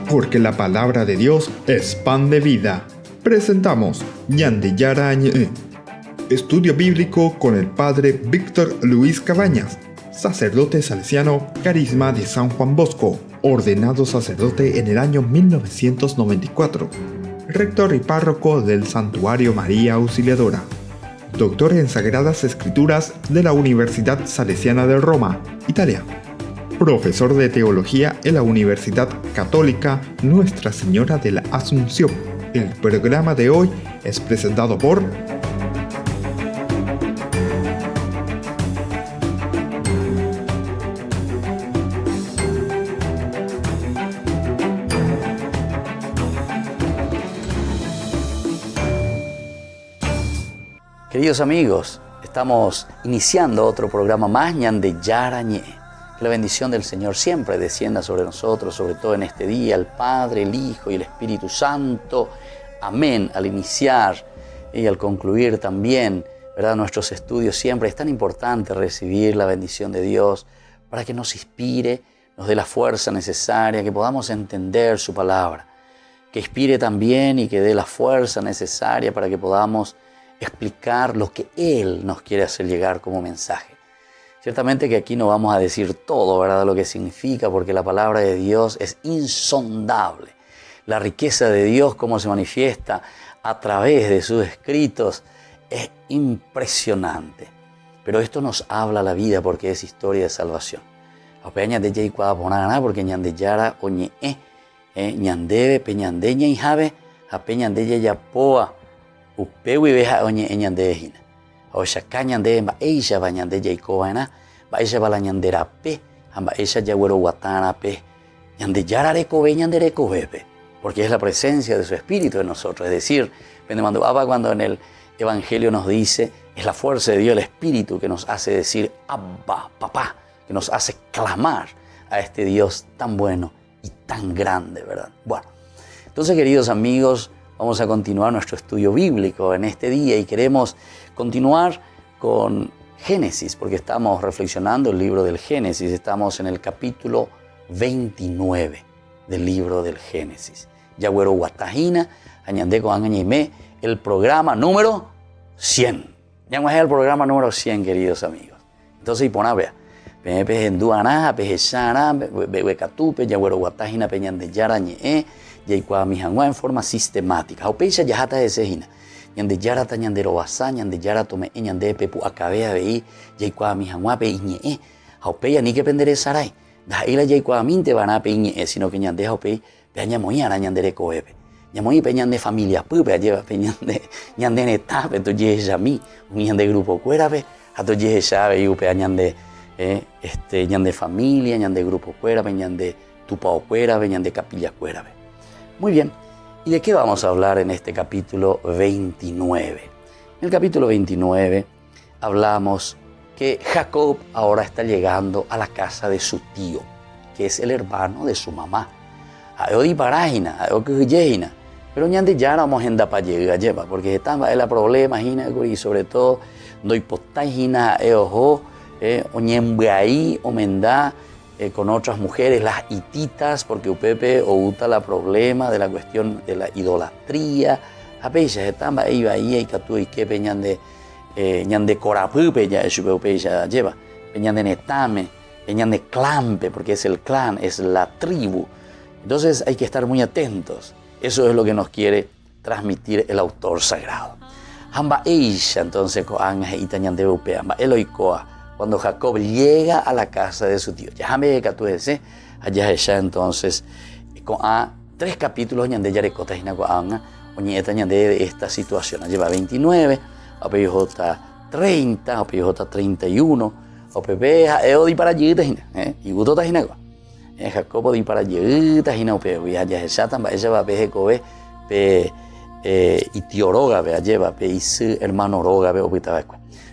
Porque la palabra de Dios es pan de vida. Presentamos Ñande Yara Ñe, estudio bíblico con el padre Víctor Luis Cabañas, sacerdote salesiano, Carisma de San Juan Bosco, ordenado sacerdote en el año 1994, rector y párroco del Santuario María Auxiliadora, doctor en Sagradas Escrituras de la Universidad Salesiana de Roma, Italia, profesor de teología en la Universidad Católica Nuestra Señora de la Asunción. El programa de hoy es presentado por Queridos amigos, estamos iniciando otro programa más, Ñande Yara Ñe. Que la bendición del Señor siempre descienda sobre nosotros, sobre todo en este día, el Padre, el Hijo y el Espíritu Santo. Amén. Al iniciar y al concluir también, ¿verdad? Nuestros estudios siempre es tan importante recibir la bendición de Dios para que nos inspire, nos dé la fuerza necesaria, que podamos entender su palabra. Que inspire también y que dé la fuerza necesaria para que podamos explicar lo que Él nos quiere hacer llegar como mensaje. Ciertamente que aquí no vamos a decir todo, ¿verdad? Lo que significa, porque la palabra de Dios es insondable. La riqueza de Dios, cómo se manifiesta a través de sus escritos, es impresionante. Pero esto nos habla la vida porque es historia de salvación. Porque ñande yara o ñe ñandebe peñande ñe jabe apeñande ya poa upewi beja oñe ñande hina. O shaka ñande ba eisha ba ñande jaikobana ba eisha ba la ñandera pe amba eisha yagüero guatana pe ñande yara recobe ñande recobebe, porque es la presencia de su espíritu en nosotros. Es decir, cuando en el Evangelio nos dice, es la fuerza de Dios, el espíritu que nos hace decir Abba, papá, que nos hace clamar a este Dios tan bueno y tan grande, ¿verdad? Bueno, entonces, queridos amigos, vamos a continuar nuestro estudio bíblico en este día y queremos continuar con Génesis, porque estamos reflexionando el libro del Génesis. Estamos en el capítulo 29 del libro del Génesis. Yagüero Guatajina, Añandeco Angañime, el programa número 100. Ya es el programa número 100, queridos amigos. Entonces, y pon vea. Pepe Enduana, Pepe Shara, Becatupe, Yagüero Guatajina, Peñande Yarañe, Yaikua Mijangua en forma sistemática. Aupeisha Yajata de Sejina. Ñande Yarata Ñandero Basa, Ñande Yarato me Ñande Pepu Acabea Bei, Yaikua Mijangua Pe Iñe. Aupeya ni que pendere Sarai. Daila Yaikua Minte van a Pe Iñe, sino que Ñande Aupei, Peña Moyana Ñandere Coebe. Ñamoy Peñan de familia Pupe, lleva Peñan de Ñande Netape, tu Yami, un Ñande grupo Cuérabe, a tu Yeshabe y Upe Ñande. Ñande familia, Ñande grupo Cuérabe, Ñande Tupao Cuérabe, Ñande capilla Cuérabe. Muy bien, ¿y de qué vamos a hablar en este capítulo 29? En el capítulo 29 hablamos que Jacob ahora está llegando a la casa de su tío, que es el hermano de su mamá. Aodi parágina, aodi pero Ñande ya vamos en da para llevar, porque estaba el problema, y sobre todo, no hipotágina, ojo, oñembeaí, omendá, con otras mujeres, las hititas, porque Upepe o uta la problema de la cuestión de la idolatría. A veces estaba ahí y catu y que peñan de corapupe ya es Upepe ya lleva, peñan de netame, peñan de clampe, porque es el clan, es la tribu. Entonces hay que estar muy atentos. Eso es lo que nos quiere transmitir el autor sagrado. Hamba Eisha, entonces, cuando Jacob llega a la casa de su tío. Allá entonces, con 3 capítulos de esta situación. Lleva 29, APJ 30, APJ 31, OPP, EODI para allí, y Guto Tajinagua. Jacobo di para allí, Tajina, OPP, ya es Satan, ella va a PGCOB, y tío Roga, lleva, y su hermano Roga,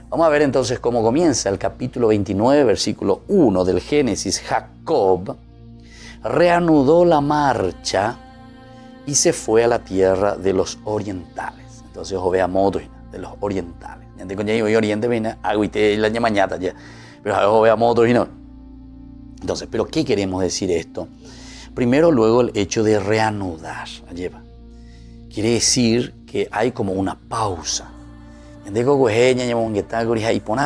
Vamos a ver entonces cómo comienza el capítulo 29, versículo 1 del Génesis. Jacob reanudó la marcha y se fue a la tierra de los orientales. Entonces, vea moto de los orientales. Oriente viene agüite la mañana ya. Pero vea moto y no. Entonces, ¿pero qué queremos decir esto? Primero, luego el hecho de reanudar. Lleva. Quiere decir que hay como una pausa. Y pone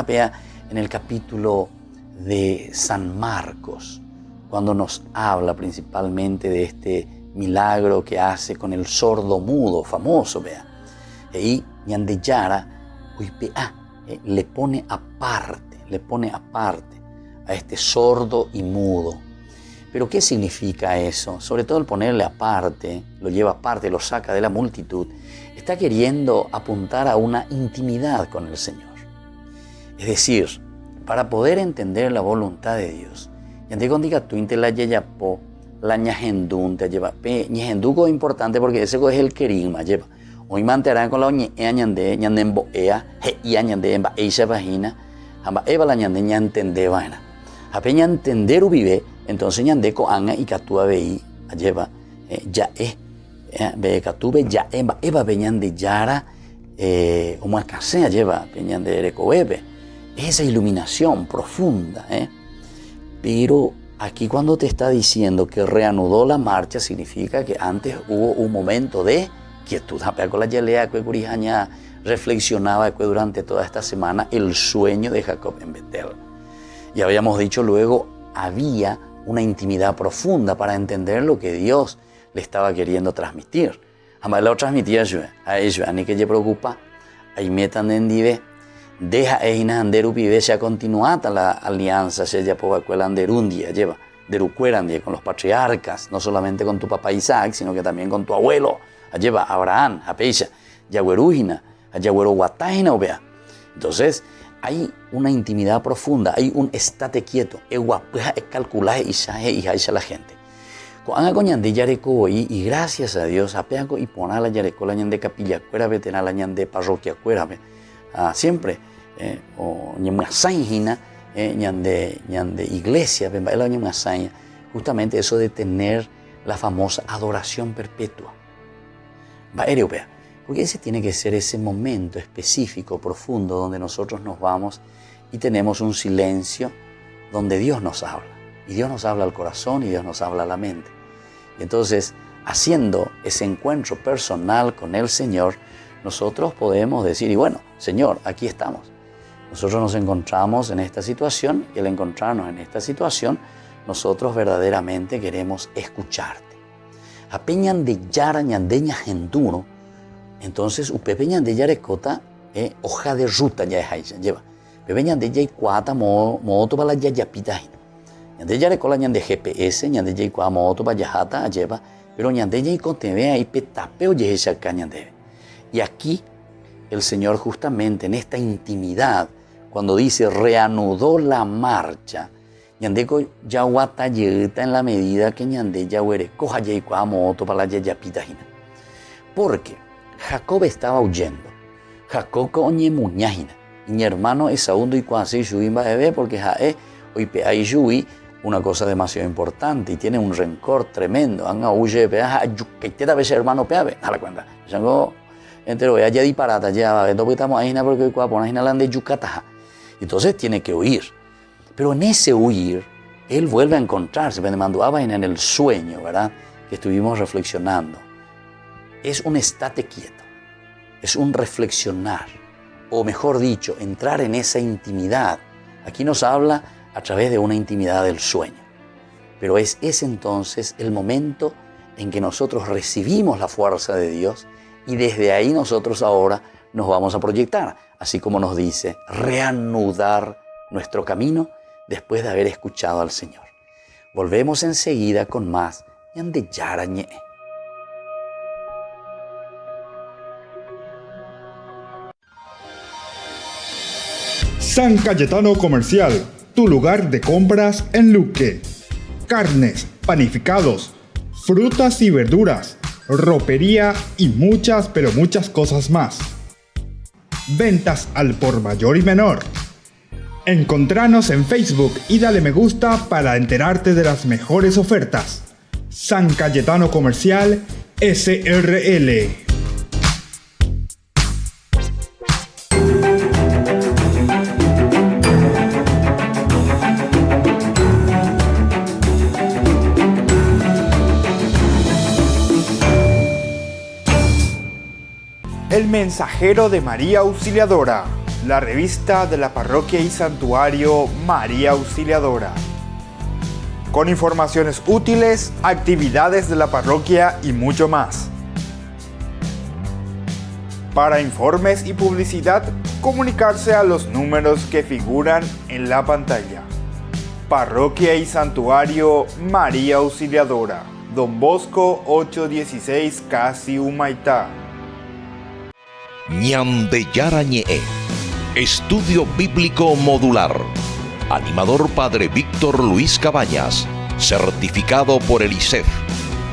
en el capítulo de San Marcos, cuando nos habla principalmente de este milagro que hace con el sordo mudo, famoso, vea. Y Ñandeyara le pone aparte a este sordo y mudo. Pero ¿qué significa eso? Sobre todo el ponerle aparte, lo lleva aparte, lo saca de la multitud, está queriendo apuntar a una intimidad con el Señor. Es decir, para poder entender la voluntad de Dios, la ñahendun te lleva. Ñahenduco es importante porque ese es el querigma, lleva. Hoy manterán con la oñea ñande, ñandemboea, heia ñande, emba eisa vagina, amba eva la ñande ñantende vaina. Apeña entender u vive, entonces ñande ko anga y catúa vei, lleva, ya ve catube ya emba eva peñande yara, o más casea lleva, peñande recobebe. Esa iluminación profunda, Pero aquí cuando te está diciendo que reanudó la marcha, significa que antes hubo un momento de quietud. Con la yelea que Curijaña reflexionaba durante toda esta semana el sueño de Jacob en Betel. Y habíamos dicho luego, había una intimidad profunda para entender lo que Dios le estaba queriendo transmitir. Además lo transmitía a ellos, a ni que le preocupa, ahí metan en dive. Deja eina anderu pibese a continuar la alianza se ya poca cuela anderundia lleva derucuerandia con los patriarcas, no solamente con tu papá Isaac, sino que también con tu abuelo, lleva Abraham, a Peisha, Yagüerujina, a Yagüeruguataina, vea. Entonces, hay una intimidad profunda, hay un estate quieto, eguapeja es calcular y la gente. Cuando coñan yareco y gracias a Dios, apeaco y poner la yareco la ñande capilla cuera veterana la ñande parroquia cuera, siempre. O ñamuasañina, ñande iglesia, justamente eso de tener la famosa adoración perpetua. Porque ese tiene que ser ese momento específico, profundo, donde nosotros nos vamos y tenemos un silencio donde Dios nos habla. Y Dios nos habla al corazón y Dios nos habla a la mente. Y entonces, haciendo ese encuentro personal con el Señor, nosotros podemos decir, y bueno, Señor, aquí estamos. Nosotros nos encontramos en esta situación y al encontrarnos en esta situación, nosotros verdaderamente queremos escucharte. Apeñan de yara ñandeña genduro, entonces upepeñan de yarecota, hoja de ruta ya es lleva. Pepeñan de yay cuata moto para la yayapita. Ñande yarecola ñande GPS, ñande yay cuata moto para yajata lleva, pero ñande yay conteve ahí petapeo yesha ñande. Y aquí el Señor justamente en esta intimidad, cuando dice reanudó la marcha, ñandeco yaguata yeta en la medida que ñande yahuere coja yaycua moto para la yayapitagina. Porque Jacob estaba huyendo. Jacob coñe muñajina. Y mi hermano Esaú y cuasi yuimba bebé porque jae hoy pe ahí yui una cosa demasiado importante y tiene un rencor tremendo. Anga huye peaja yuquetera veces hermano peave. A la cuenta. Yango entero ya disparata ya entonces estamos ahí porque hoy cuando pones de yucataja. Entonces tiene que huir. Pero en ese huir, él vuelve a encontrarse, me mandaba en el sueño, ¿verdad? Que estuvimos reflexionando. Es un estate quieto, es un reflexionar, o mejor dicho, entrar en esa intimidad. Aquí nos habla a través de una intimidad del sueño. Pero es ese entonces el momento en que nosotros recibimos la fuerza de Dios y desde ahí nosotros ahora nos vamos a proyectar, así como nos dice, reanudar nuestro camino después de haber escuchado al Señor. Volvemos enseguida con más Ñande Yarañe. San Cayetano Comercial, tu lugar de compras en Luque. Carnes, panificados, frutas y verduras, ropería y muchas, pero muchas cosas más. Ventas al por mayor y menor. Encontranos en Facebook y dale me gusta para enterarte de las mejores ofertas. San Cayetano Comercial SRL. El Mensajero de María Auxiliadora, la revista de la Parroquia y Santuario María Auxiliadora. Con informaciones útiles, actividades de la parroquia y mucho más. Para informes y publicidad, comunicarse a los números que figuran en la pantalla. Parroquia y Santuario María Auxiliadora, Don Bosco 816 Casi Humaitá. Ñandeyara Ñe'e, Estudio Bíblico Modular. Animador Padre Víctor Luis Cabañas, certificado por el ICEF.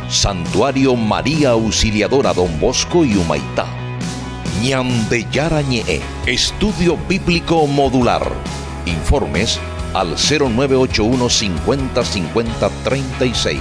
Santuario María Auxiliadora Don Bosco y Humaitá. Ñandeyara Ñe'e, Estudio Bíblico Modular. Informes al 0981 50 50 36.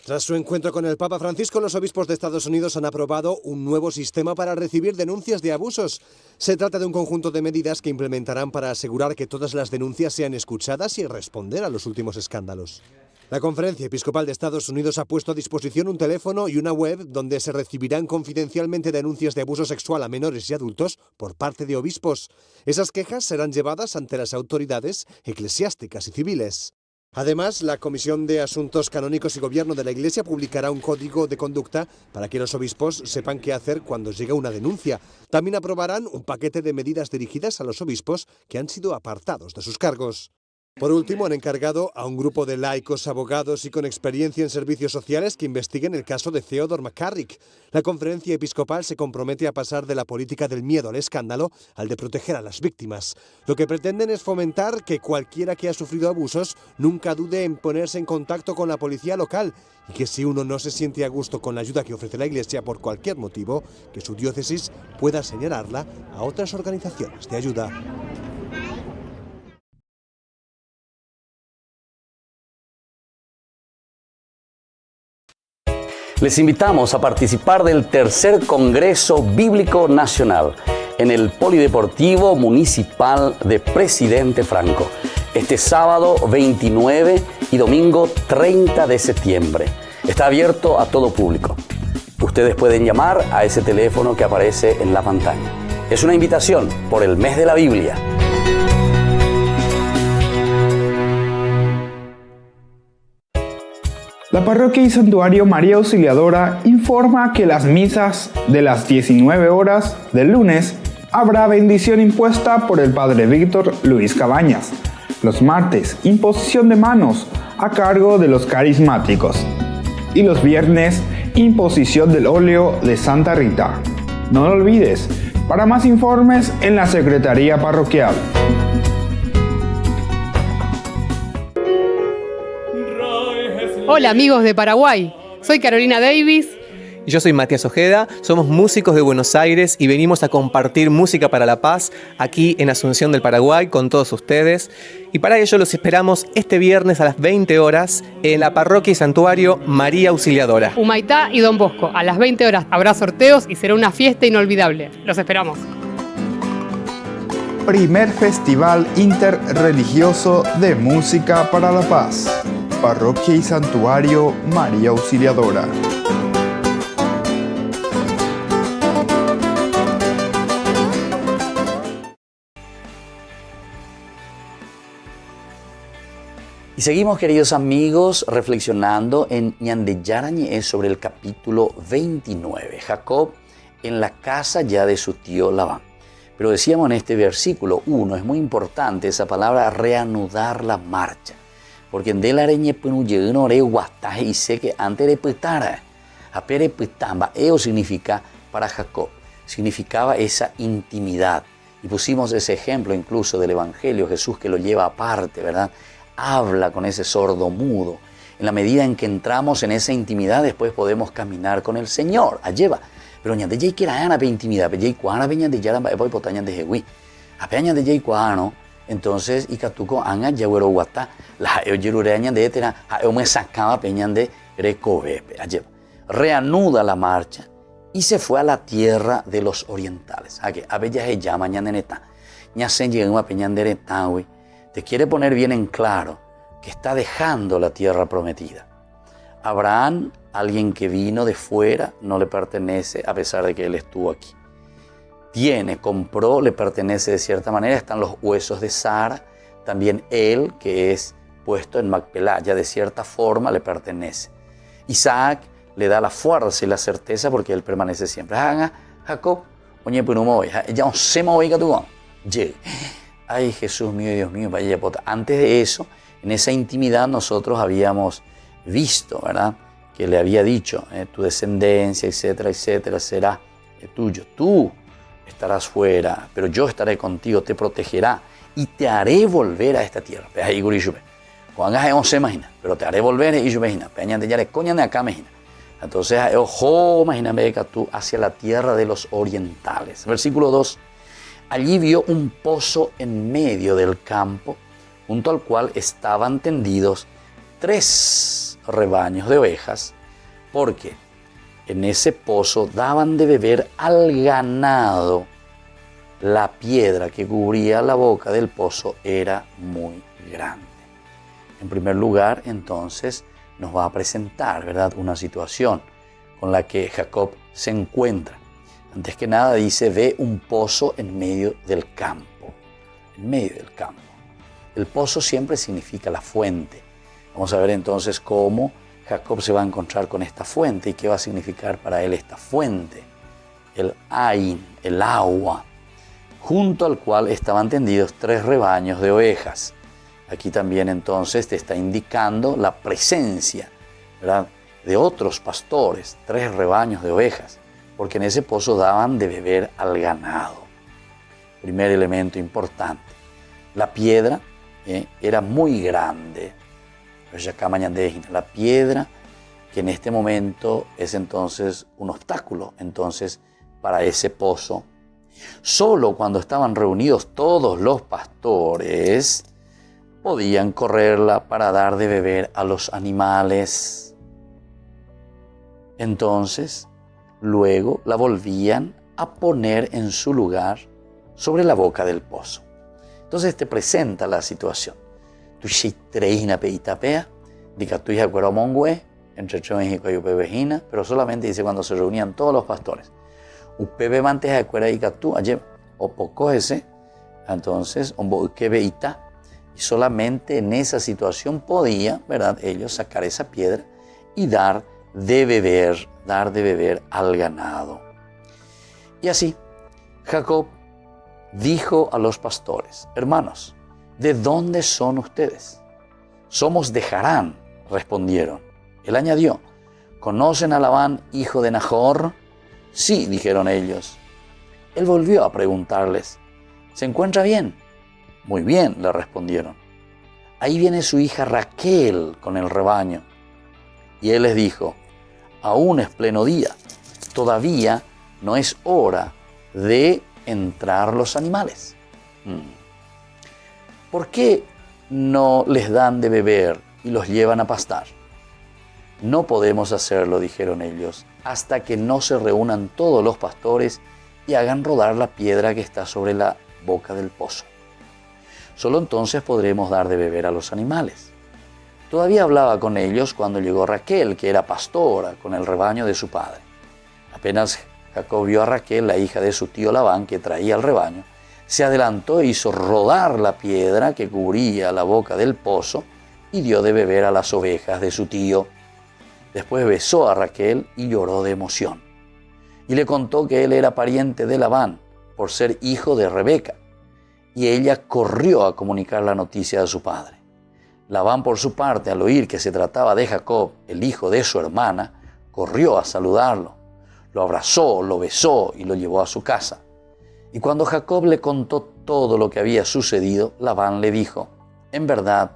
Tras su encuentro con el Papa Francisco, los obispos de Estados Unidos han aprobado un nuevo sistema para recibir denuncias de abusos. Se trata de un conjunto de medidas que implementarán para asegurar que todas las denuncias sean escuchadas y responder a los últimos escándalos. La Conferencia Episcopal de Estados Unidos ha puesto a disposición un teléfono y una web donde se recibirán confidencialmente denuncias de abuso sexual a menores y adultos por parte de obispos. Esas quejas serán llevadas ante las autoridades eclesiásticas y civiles. Además, la Comisión de Asuntos Canónicos y Gobierno de la Iglesia publicará un código de conducta para que los obispos sepan qué hacer cuando llega una denuncia. También aprobarán un paquete de medidas dirigidas a los obispos que han sido apartados de sus cargos. Por último, han encargado a un grupo de laicos, abogados y con experiencia en servicios sociales que investiguen el caso de Theodore McCarrick. La Conferencia Episcopal se compromete a pasar de la política del miedo al escándalo al de proteger a las víctimas. Lo que pretenden es fomentar que cualquiera que ha sufrido abusos nunca dude en ponerse en contacto con la policía local y que si uno no se siente a gusto con la ayuda que ofrece la Iglesia por cualquier motivo, que su diócesis pueda señalarla a otras organizaciones de ayuda. Les invitamos a participar del tercer Congreso Bíblico Nacional en el Polideportivo Municipal de Presidente Franco, este sábado 29 y domingo 30 de septiembre. Está abierto a todo público. Ustedes pueden llamar a ese teléfono que aparece en la pantalla. Es una invitación por el mes de la Biblia. La Parroquia y Santuario María Auxiliadora informa que las misas de las 19 horas del lunes habrá bendición impuesta por el Padre Víctor Luis Cabañas. Los martes, imposición de manos a cargo de los carismáticos. Y los viernes, imposición del óleo de Santa Rita. No lo olvides, para más informes en la Secretaría Parroquial. Hola amigos de Paraguay, soy Carolina Davis Yo soy Matías Ojeda, somos músicos de Buenos Aires y venimos a compartir música para la paz aquí en Asunción del Paraguay con todos ustedes. Y para ello los esperamos este viernes a las 20 horas en la parroquia y santuario María Auxiliadora. Humaitá y Don Bosco, a las 20 horas habrá sorteos y será una fiesta inolvidable. Los esperamos. Primer Festival Interreligioso de Música para la Paz. Parroquia y Santuario María Auxiliadora. Y seguimos, queridos amigos, reflexionando en Ñande Yara Ñe'e sobre el capítulo 29. Jacob en la casa ya de su tío Labán. Pero decíamos en este versículo 1, es muy importante esa palabra reanudar la marcha. Porque en del areñe no ore guataje y sé que antes de petara, apere petamba, eo significa para Jacob, significaba esa intimidad. Y pusimos ese ejemplo incluso del Evangelio, Jesús que lo lleva aparte, ¿verdad? Habla con ese sordo mudo. En la medida en que entramos en esa intimidad, después podemos caminar con el Señor. Alleva. Pero ñande jay quiera ana pe intimidad, pe jay cuana pe ñande yara ba epoy potañan de jewi. Ape ñande jay cuano, entonces ikatuko anga yawero guata, la eoyerure ñande etera, a me sacaba pe ñande recobe. Alleva. Reanuda la marcha y se fue a la tierra de los orientales. A que ape ya se llama ñande neta. Ña se llegó a pe ñande retawi. Te quiere poner bien en claro que está dejando la tierra prometida. Abraham, alguien que vino de fuera, no le pertenece a pesar de que él estuvo aquí. Compró, le pertenece de cierta manera, están los huesos de Sara. También él, que es puesto en Macpelá, ya de cierta forma le pertenece. Isaac le da la fuerza y la certeza porque él permanece siempre. Jacob, oye, pues no me voy, ya no se me voy a tu. Ay, Jesús mío, Dios mío, vaya pota. Antes de eso, en esa intimidad nosotros habíamos visto, ¿verdad? Que le había dicho, tu descendencia, etcétera, etcétera, será tuyo. Tú estarás fuera, pero yo estaré contigo, te protegerá y te haré volver a esta tierra. Juan se imagina, pero te haré volver y yo imagino. Peña de yare, coña de acá imagina. Entonces, ojo, imagíname que tú hacia la tierra de los orientales. Versículo 2. Allí vio un pozo en medio del campo, junto al cual estaban tendidos 3 rebaños de ovejas, porque en ese pozo daban de beber al ganado. La piedra que cubría la boca del pozo era muy grande. En primer lugar, entonces, nos va a presentar, ¿verdad?, una situación con la que Jacob se encuentra. Antes que nada dice, ve un pozo en medio del campo. En medio del campo. El pozo siempre significa la fuente. Vamos a ver entonces cómo Jacob se va a encontrar con esta fuente y qué va a significar para él esta fuente. El Ain, el agua, junto al cual estaban tendidos 3 rebaños de ovejas. Aquí también entonces te está indicando la presencia, ¿verdad?, de otros pastores, 3 rebaños de ovejas. Porque en ese pozo daban de beber al ganado. Primer elemento importante. La piedra era muy grande. La piedra que en este momento es entonces un obstáculo entonces para ese pozo. Solo cuando estaban reunidos todos los pastores podían correrla para dar de beber a los animales. Entonces, luego la volvían a poner en su lugar sobre la boca del pozo. Entonces te presenta la situación. Tu treina peitapea, dica tu hija cueromongue, entre México y Upevejina, pero solamente dice cuando se reunían todos los pastores. Upebe manteja de cuera dica tú, ayer, o poco ese, entonces, beita, y solamente en esa situación podía, ¿verdad?, ellos sacar esa piedra y dar de beber al ganado. Y así, Jacob dijo a los pastores, hermanos, ¿de dónde son ustedes? Somos de Harán, respondieron. Él añadió, ¿conocen a Labán, hijo de Nahor? Sí, dijeron ellos. Él volvió a preguntarles, ¿se encuentra bien? Muy bien, le respondieron. Ahí viene su hija Raquel con el rebaño. Y él les dijo, aún es pleno día, todavía no es hora de entrar los animales. ¿Por qué no les dan de beber y los llevan a pastar? No podemos hacerlo, dijeron ellos, hasta que no se reúnan todos los pastores y hagan rodar la piedra que está sobre la boca del pozo. Solo entonces podremos dar de beber a los animales. Todavía hablaba con ellos cuando llegó Raquel, que era pastora, con el rebaño de su padre. Apenas Jacob vio a Raquel, la hija de su tío Labán, que traía el rebaño, se adelantó e hizo rodar la piedra que cubría la boca del pozo y dio de beber a las ovejas de su tío. Después besó a Raquel y lloró de emoción. Y le contó que él era pariente de Labán, por ser hijo de Rebeca. Y ella corrió a comunicar la noticia a su padre. Labán, por su parte, al oír que se trataba de Jacob, el hijo de su hermana, corrió a saludarlo. Lo abrazó, lo besó y lo llevó a su casa. Y cuando Jacob le contó todo lo que había sucedido, Labán le dijo: en verdad,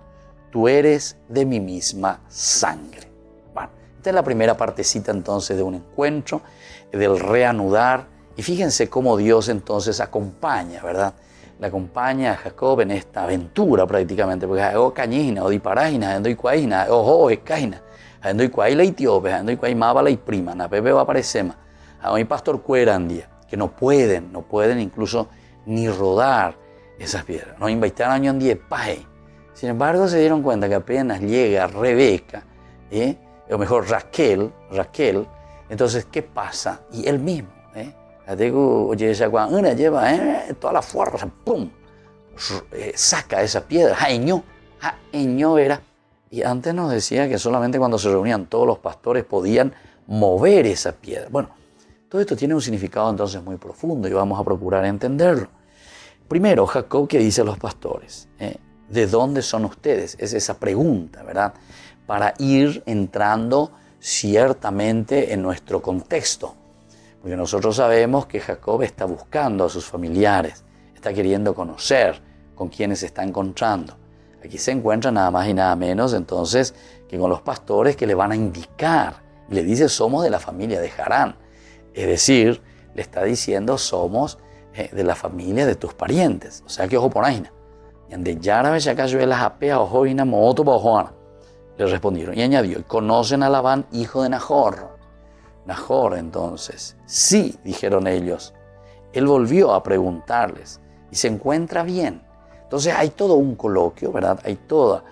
tú eres de mi misma sangre. Bueno, esta es la primera partecita entonces de un encuentro, del reanudar. Y fíjense cómo Dios entonces acompaña, ¿verdad? Le acompaña a Jacob en esta aventura prácticamente, porque Jacob cañina, o diparágina, ando y cuaína, ojo, escaína, ando y cuaíla y tiope, ando y cuaimaba y prima, na pepe va a aparecer más. A un pastor cuerandía, que no pueden incluso ni rodar esas piedras. Nos invitaron año en 10 paje. Sin embargo, se dieron cuenta que apenas llega Rebeca, o mejor Raquel, entonces, ¿qué pasa? Y él mismo, lleva toda la fuerza, ¡pum! Saca esa piedra, jaeñó era. Y antes nos decía que solamente cuando se reunían todos los pastores podían mover esa piedra. Bueno, todo esto tiene un significado entonces muy profundo y vamos a procurar entenderlo. Primero, Jacob, que dice a los pastores, ¿de dónde son ustedes? Es esa pregunta, ¿verdad? Para ir entrando ciertamente en nuestro contexto. Porque nosotros sabemos que Jacob está buscando a sus familiares, está queriendo conocer con quienes se está encontrando. Aquí se encuentra nada más y nada menos entonces que con los pastores que le van a indicar. Y le dice, somos de la familia de Harán. Es decir, le está diciendo, somos de la familia de tus parientes. O sea que ojo por ahí. Le respondieron y añadió, ¿conocen a Labán, hijo de Nahor? Nahor, entonces. Sí, dijeron ellos. Él volvió a preguntarles y se encuentra bien. Entonces hay todo un coloquio, ¿verdad? Hay todo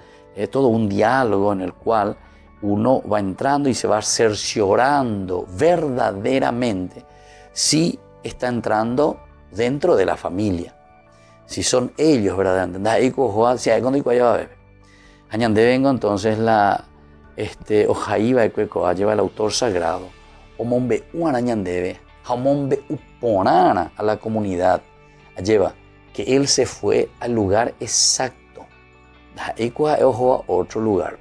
un diálogo en el cual uno va entrando y se va cerciorando verdaderamente si está entrando dentro de la familia. Si son ellos, verdaderamente. Añande vengo entonces la Ojaiba de Cuecoa lleva el autor sagrado. Omombe uanañandebe, jamombe uponana a la comunidad. Lleva que él se fue al lugar exacto. Ojo a otro lugar.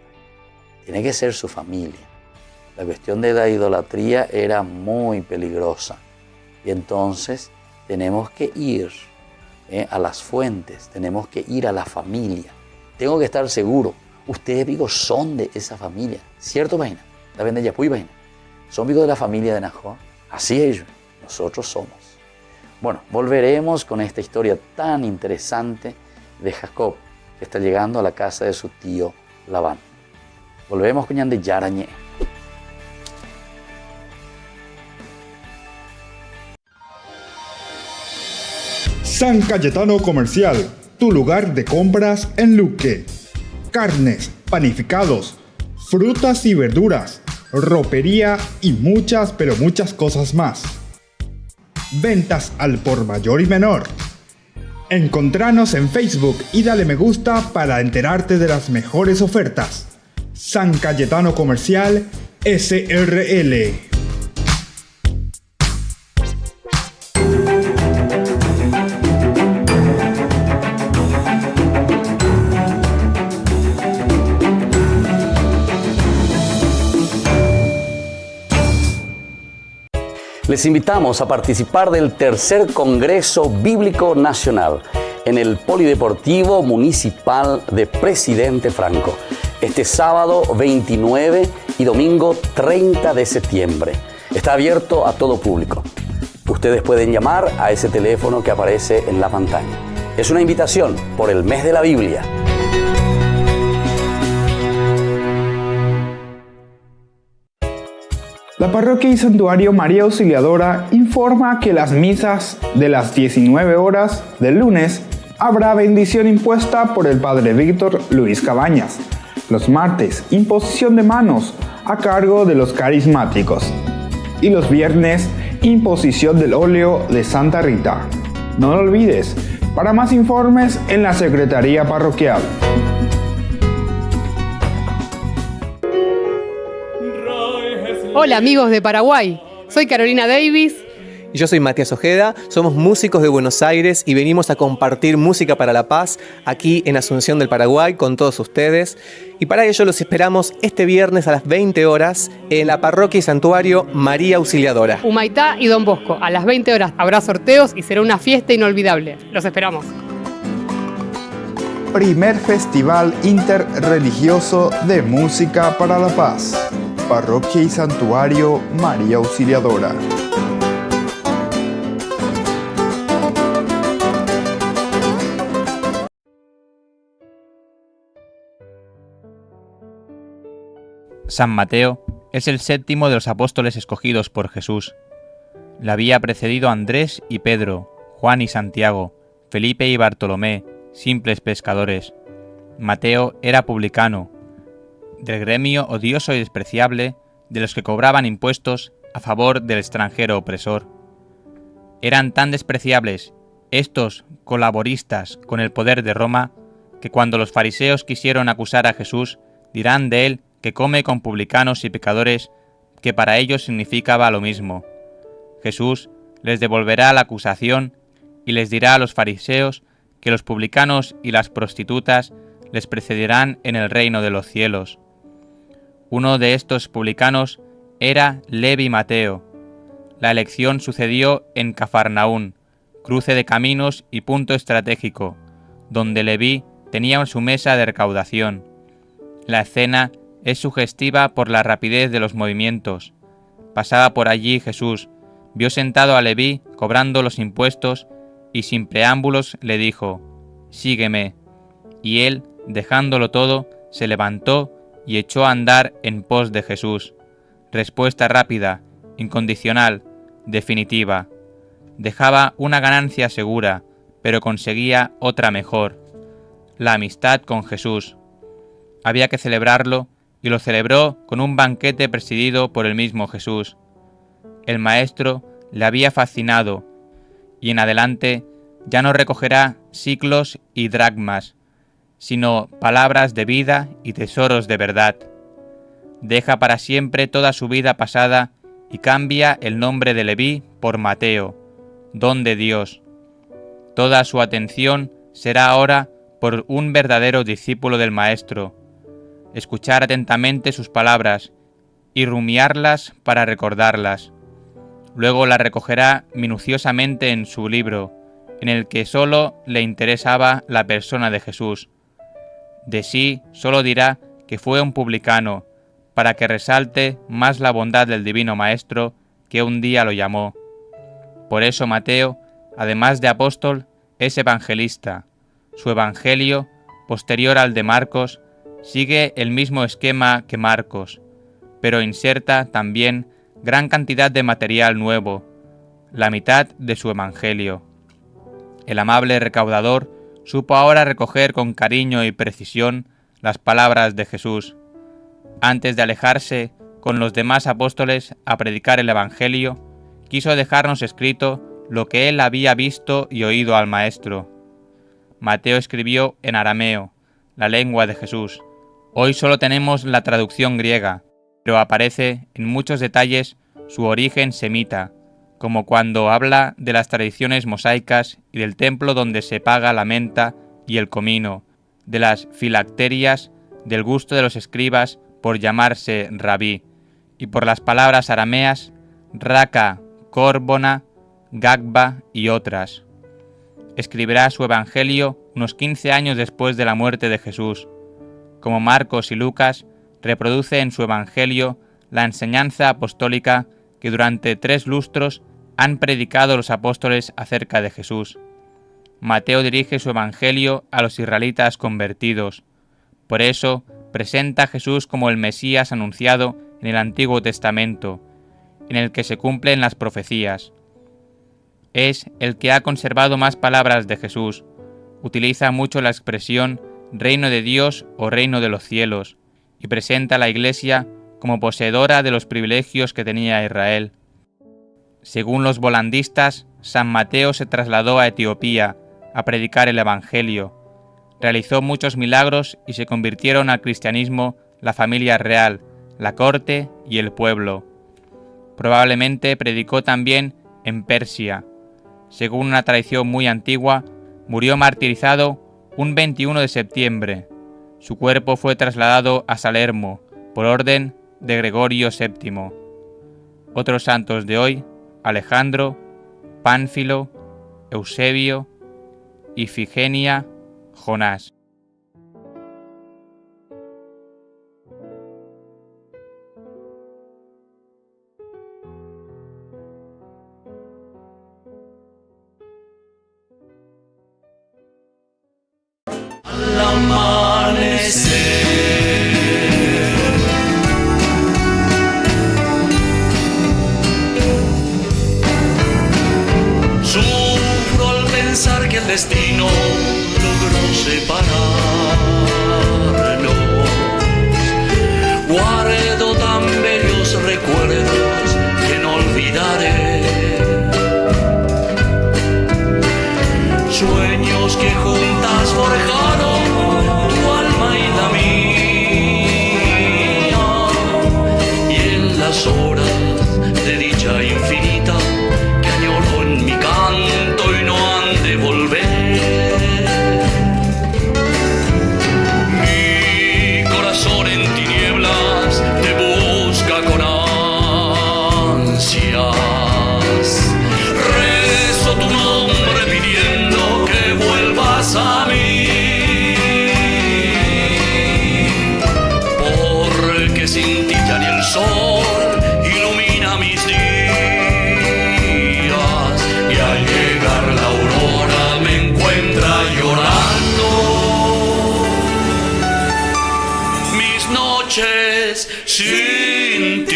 Tiene que ser su familia. La cuestión de la idolatría era muy peligrosa. Y entonces tenemos que ir a las fuentes, tenemos que ir a la familia. Tengo que estar seguro, ustedes amigos son de esa familia, ¿cierto, vaina? La vende Yapuy, vaina. Son amigos de la familia de Nahor. Así ellos, nosotros somos. Bueno, volveremos con esta historia tan interesante de Jacob, que está llegando a la casa de su tío Labán. Volvemos con Ñande Yarañé. San Cayetano Comercial, tu lugar de compras en Luque. Carnes, panificados, frutas y verduras, ropería y muchas, pero muchas cosas más. Ventas al por mayor y menor. Encontranos en Facebook y dale me gusta para enterarte de las mejores ofertas. San Cayetano Comercial SRL. Les invitamos a participar del tercer Congreso Bíblico Nacional en el Polideportivo Municipal de Presidente Franco, este sábado 29 y domingo 30 de septiembre. Está abierto a todo público. Ustedes pueden llamar a ese teléfono que aparece en la pantalla. Es una invitación por el mes de la Biblia. La parroquia y santuario María Auxiliadora informa que las misas de las 19 horas del lunes habrá bendición impuesta por el padre Víctor Luis Cabañas. Los martes, imposición de manos a cargo de los carismáticos. Y los viernes, imposición del óleo de Santa Rita. No lo olvides, para más informes en la Secretaría Parroquial. Hola amigos de Paraguay, soy Carolina Davis. Y yo soy Matías Ojeda, somos músicos de Buenos Aires y venimos a compartir música para la paz aquí en Asunción del Paraguay con todos ustedes. Y para ello los esperamos este viernes a las 20 horas en la parroquia y santuario María Auxiliadora. Humaitá y Don Bosco, a las 20 horas habrá sorteos y será una fiesta inolvidable. Los esperamos. Primer Festival Interreligioso de Música para la Paz. Parroquia y Santuario María Auxiliadora. San Mateo es el séptimo de los apóstoles escogidos por Jesús. Le había precedido Andrés y Pedro, Juan y Santiago, Felipe y Bartolomé, simples pescadores. Mateo era publicano, del gremio odioso y despreciable de los que cobraban impuestos a favor del extranjero opresor. Eran tan despreciables estos colaboristas con el poder de Roma que cuando los fariseos quisieron acusar a Jesús, dirán de él que come con publicanos y pecadores, que para ellos significaba lo mismo. Jesús les devolverá la acusación y les dirá a los fariseos que los publicanos y las prostitutas les precederán en el reino de los cielos. Uno de estos publicanos era Levi Mateo. La elección sucedió en Cafarnaún, cruce de caminos y punto estratégico, donde Leví tenía su mesa de recaudación. La escena es sugestiva por la rapidez de los movimientos. Pasaba por allí Jesús, vio sentado a Leví cobrando los impuestos y sin preámbulos le dijo: «Sígueme». Y él, dejándolo todo, se levantó y echó a andar en pos de Jesús. Respuesta rápida, incondicional, definitiva. Dejaba una ganancia segura, pero conseguía otra mejor: la amistad con Jesús. Había que celebrarlo, y lo celebró con un banquete presidido por el mismo Jesús. El Maestro le había fascinado, y en adelante ya no recogerá siclos y dracmas, sino palabras de vida y tesoros de verdad. Deja para siempre toda su vida pasada y cambia el nombre de Leví por Mateo, don de Dios. Toda su atención será ahora por un verdadero discípulo del Maestro, escuchar atentamente sus palabras y rumiarlas para recordarlas. Luego las recogerá minuciosamente en su libro, en el que solo le interesaba la persona de Jesús. De sí solo dirá que fue un publicano, para que resalte más la bondad del Divino Maestro que un día lo llamó. Por eso Mateo, además de apóstol, es evangelista. Su evangelio, posterior al de Marcos, sigue el mismo esquema que Marcos, pero inserta también gran cantidad de material nuevo, la mitad de su evangelio. El amable recaudador supo ahora recoger con cariño y precisión las palabras de Jesús. Antes de alejarse con los demás apóstoles a predicar el evangelio, quiso dejarnos escrito lo que él había visto y oído al Maestro. Mateo escribió en arameo, la lengua de Jesús. Hoy solo tenemos la traducción griega, pero aparece en muchos detalles su origen semita, como cuando habla de las tradiciones mosaicas y del templo donde se paga la menta y el comino, de las filacterias, del gusto de los escribas por llamarse rabí, y por las palabras arameas raca, córbona, gagba y otras. Escribirá su evangelio unos 15 años después de la muerte de Jesús. Como Marcos y Lucas, reproduce en su evangelio la enseñanza apostólica que durante 3 lustros han predicado los apóstoles acerca de Jesús. Mateo dirige su evangelio a los israelitas convertidos. Por eso presenta a Jesús como el Mesías anunciado en el Antiguo Testamento, en el que se cumplen las profecías. Es el que ha conservado más palabras de Jesús. Utiliza mucho la expresión reino de Dios o reino de los cielos, y presenta a la Iglesia como poseedora de los privilegios que tenía Israel. Según los volandistas, San Mateo se trasladó a Etiopía a predicar el Evangelio. Realizó muchos milagros y se convirtieron al cristianismo la familia real, la corte y el pueblo. Probablemente predicó también en Persia. Según una tradición muy antigua, murió martirizado un 21 de septiembre. Su cuerpo fue trasladado a Salermo por orden de Gregorio VII. Otros santos de hoy: Alejandro, Pánfilo, Eusebio, Ifigenia, Jonás. Al amanecer, sufro al pensar que el destino logró separarnos. Guardo tan bellos recuerdos que no olvidaré. Sueños que juntas forjaron tu alma y la mía, y en las horas de dicha infinita que añoro en mi canto y no han de volver. Mi corazón en tinieblas te busca con ansias. Rezo tu nombre pidiendo que vuelvas a mí, porque sin ti ya ni el sol ilumina mis días, y al llegar la aurora me encuentra llorando. Mis noches sin ti.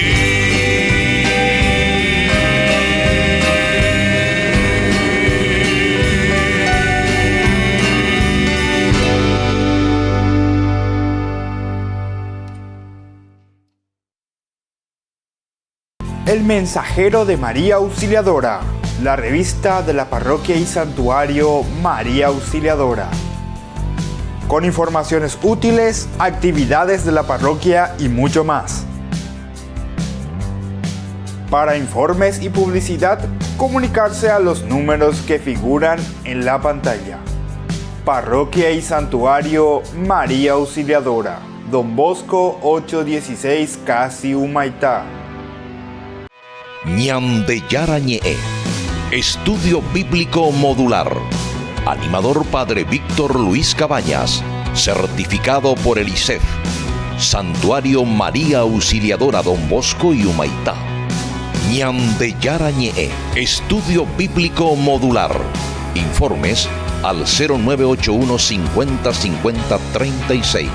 El Mensajero de María Auxiliadora, la revista de la parroquia y santuario María Auxiliadora. Con informaciones útiles, actividades de la parroquia y mucho más. Para informes y publicidad, comunicarse a los números que figuran en la pantalla. Parroquia y santuario María Auxiliadora, Don Bosco 816 Casi Humaitá. Ñandeyara Ñe'e, Estudio Bíblico Modular. Animador Padre Víctor Luis Cabañas, certificado por el ISEF. Santuario María Auxiliadora Don Bosco y Humaitá. Ñandeyara Ñe'e, Estudio Bíblico Modular. Informes al 0981 50 50 36.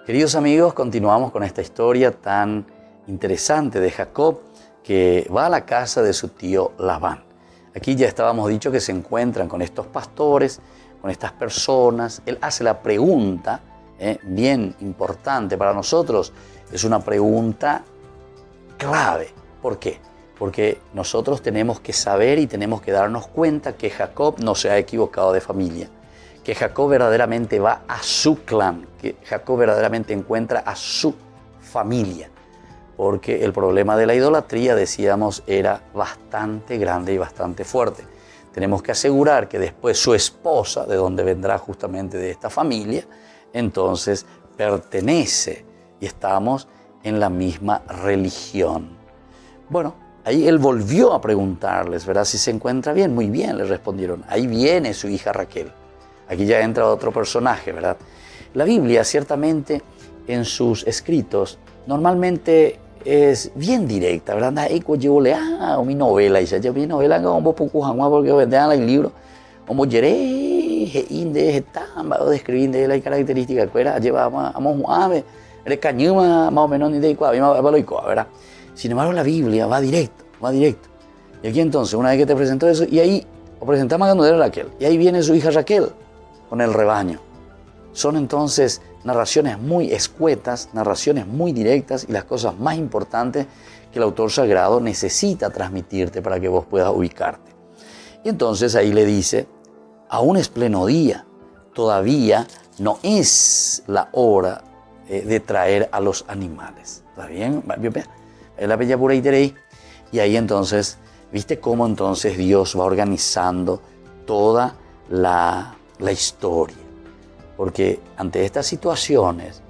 Queridos amigos, continuamos con esta historia tan interesante de Jacob, que va a la casa de su tío Labán. Aquí ya estábamos dicho que se encuentran con estos pastores, con estas personas. Él hace la pregunta, bien importante para nosotros. Es una pregunta clave. ¿Por qué? Porque nosotros tenemos que saber y tenemos que darnos cuenta que Jacob no se ha equivocado de familia, que Jacob verdaderamente va a su clan, que Jacob verdaderamente encuentra a su familia, porque el problema de la idolatría, decíamos, era bastante grande y bastante fuerte. Tenemos que asegurar que después su esposa, de donde vendrá justamente de esta familia, entonces pertenece y estamos en la misma religión. Bueno, ahí él volvió a preguntarles, ¿verdad? Si se encuentra bien. Muy bien, le respondieron. Ahí viene su hija Raquel. Aquí ya entra otro personaje, ¿verdad? La Biblia, ciertamente, en sus escritos, normalmente es bien directa, ¿verdad? Mi novela, y ya mi novela, como poco jamás, porque vendan el libro, como yeré, inde, tamba, o describir de la característica, que lleva a mojuave, el cañón más o menos ni de igual, ¿verdad? Sin embargo, la Biblia va directo. Y aquí entonces, una vez que te presentó eso, y ahí, o presentamos a Raquel, y ahí viene su hija Raquel con el rebaño. Son entonces narraciones muy escuetas, narraciones muy directas y las cosas más importantes que el autor sagrado necesita transmitirte para que vos puedas ubicarte. Y entonces ahí le dice, aún es pleno día, todavía no es la hora de traer a los animales. ¿Está bien? La bella pura y ahí entonces, ¿viste cómo entonces Dios va organizando toda la historia? Porque ante estas situaciones